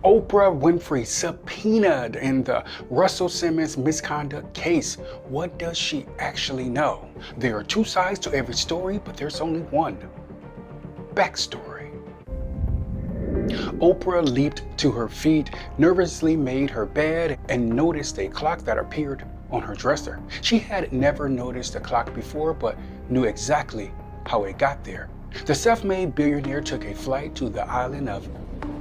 Oprah Winfrey subpoenaed in the Russell Simmons misconduct case. What does she actually know? There are two sides to every story, but there's only one. Backstory. Oprah leaped to her feet, nervously made her bed, and noticed a clock that appeared on her dresser. She had never noticed a clock before, but knew exactly how it got there. The self-made billionaire took a flight to the island of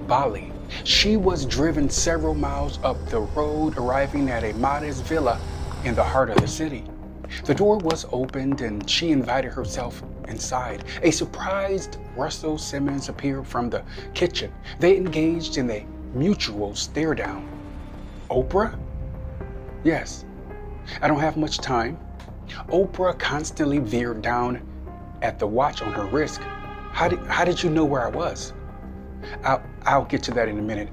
Bali. She was driven several miles up the road, arriving at a modest villa in the heart of the city. The door was opened and she invited herself inside. A surprised Russell Simmons appeared from the kitchen. They engaged in a mutual stare down. Oprah? Yes. I don't have much time. Oprah constantly veered down at the watch on her wrist. How did you know where I was? I'll get to that in a minute.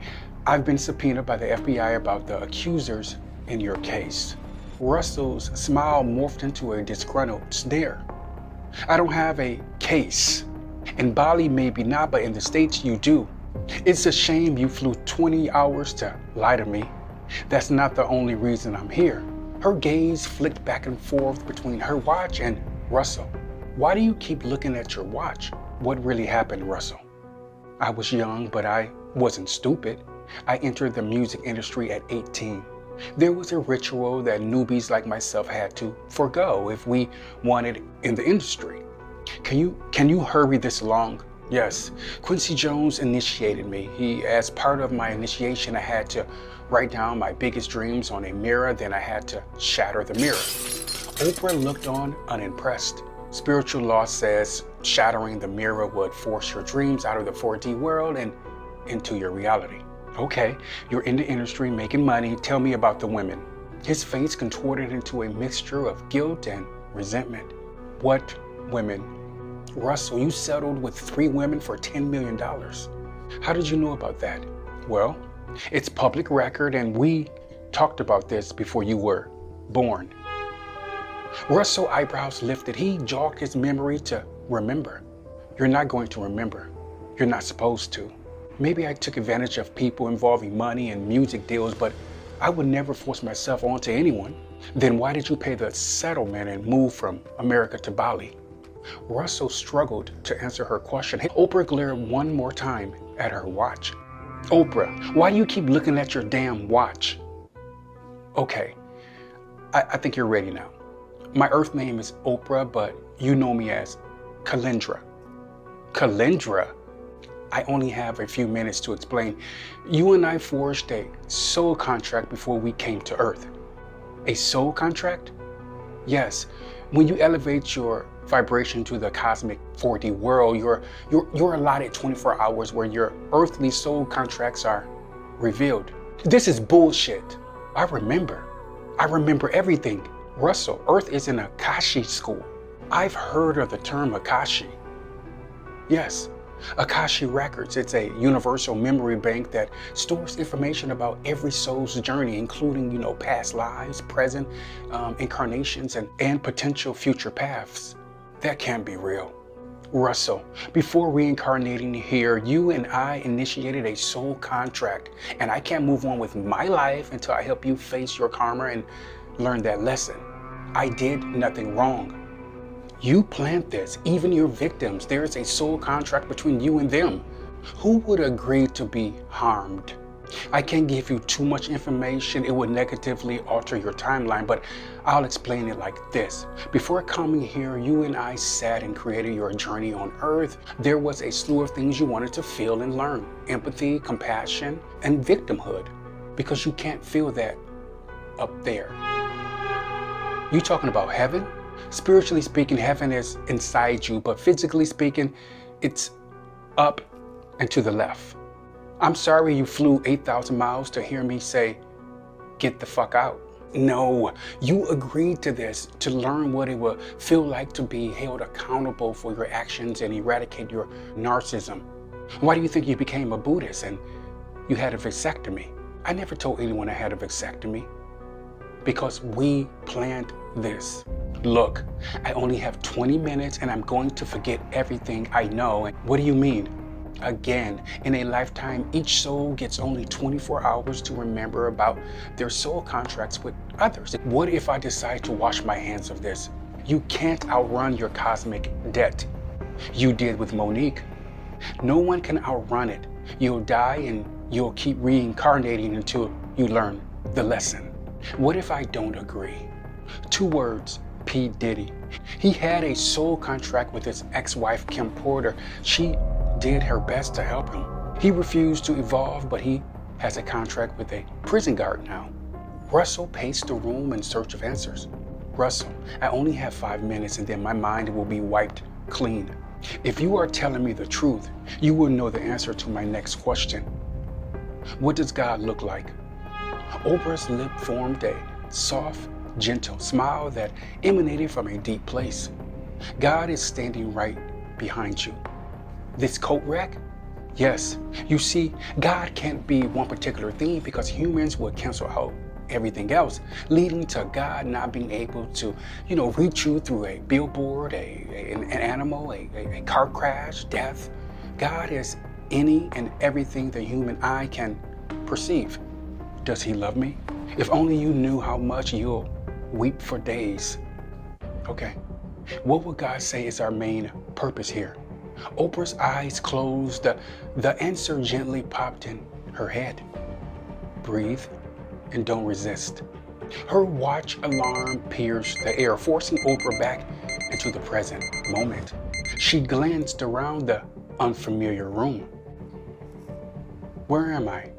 I've been subpoenaed by the FBI about the accusers in your case. Russell's smile morphed into a disgruntled stare. I don't have a case. In Bali, maybe not, but in the States, you do. It's a shame you flew 20 hours to lie to me. That's not the only reason I'm here. Her gaze flicked back and forth between her watch and Russell. Why do you keep looking at your watch? What really happened, Russell? I was young, but I wasn't stupid. I entered the music industry at 18. There was a ritual that newbies like myself had to forgo if we wanted in the industry. Can you hurry this along? Yes, Quincy Jones initiated me. As part of my initiation, I had to write down my biggest dreams on a mirror, then I had to shatter the mirror. Oprah looked on unimpressed. Spiritual law says shattering the mirror would force your dreams out of the 4D world and into your reality. Okay, you're in the industry making money. Tell me about the women. His face contorted into a mixture of guilt and resentment. What women? Russell, you settled with 3 women for $10 million. How did you know about that? Well, it's public record and we talked about this before you were born. Russell's eyebrows lifted. He jogged his memory to remember. You're not going to remember. You're not supposed to. Maybe I took advantage of people involving money and music deals, but I would never force myself onto anyone. Then why did you pay the settlement and move from America to Bali? Russell struggled to answer her question. Oprah glared one more time at her watch. Oprah, why do you keep looking at your damn watch? Okay, I think you're ready now. My Earth name is Oprah, but you know me as Kalindra. Kalindra? I only have a few minutes to explain. You and I forged a soul contract before we came to Earth. A soul contract? Yes. When you elevate your vibration to the cosmic 4D world, you're allotted 24 hours where your earthly soul contracts are revealed. This is bullshit. I remember everything. Russell, Earth is an Akashi school. I've heard of the term Akashi. Yes, Akashi Records. It's a universal memory bank that stores information about every soul's journey, including, past lives, present incarnations, and potential future paths. That can't be real. Russell, before reincarnating here, you and I initiated a soul contract, and I can't move on with my life until I help you face your karma and learn that lesson. I did nothing wrong. You planned this, even your victims. There is a soul contract between you and them. Who would agree to be harmed? I can't give you too much information. It would negatively alter your timeline, but I'll explain it like this. Before coming here, you and I sat and created your journey on Earth. There was a slew of things you wanted to feel and learn. Empathy, compassion, and victimhood. Because you can't feel that up there. You talking about heaven? Spiritually speaking, heaven is inside you, but physically speaking, it's up and to the left. I'm sorry you flew 8,000 miles to hear me say, get the fuck out. No, you agreed to this to learn what it would feel like to be held accountable for your actions and eradicate your narcissism. Why do you think you became a Buddhist and you had a vasectomy? I never told anyone I had a vasectomy because we planned this. Look, I only have 20 minutes and I'm going to forget everything I know. What do you mean? Again, in a lifetime, each soul gets only 24 hours to remember about their soul contracts with others. What if I decide to wash my hands of this? You can't outrun your cosmic debt. You did with Monique. No one can outrun it. You'll die and you'll keep reincarnating until you learn the lesson. What if I don't agree? 2 words, P. Diddy. He had a soul contract with his ex-wife, Kim Porter. She did her best to help him. He refused to evolve, but he has a contract with a prison guard now. Russell paced the room in search of answers. Russell, I only have 5 minutes and then my mind will be wiped clean. If you are telling me the truth, you will know the answer to my next question. What does God look like? Oprah's lip formed a soft, gentle smile that emanated from a deep place. God is standing right behind you. This coat rack? Yes. You see, God can't be one particular thing because humans would cancel out everything else, leading to God not being able to, reach you through a billboard, an animal, a car crash, death. God is any and everything the human eye can perceive. Does he love me? If only you knew how much you'll weep for days. Okay, what would God say is our main purpose here? Oprah's eyes closed. The answer gently popped in her head. Breathe and don't resist. Her watch alarm pierced the air, forcing Oprah back into the present moment. She glanced around the unfamiliar room. Where am I?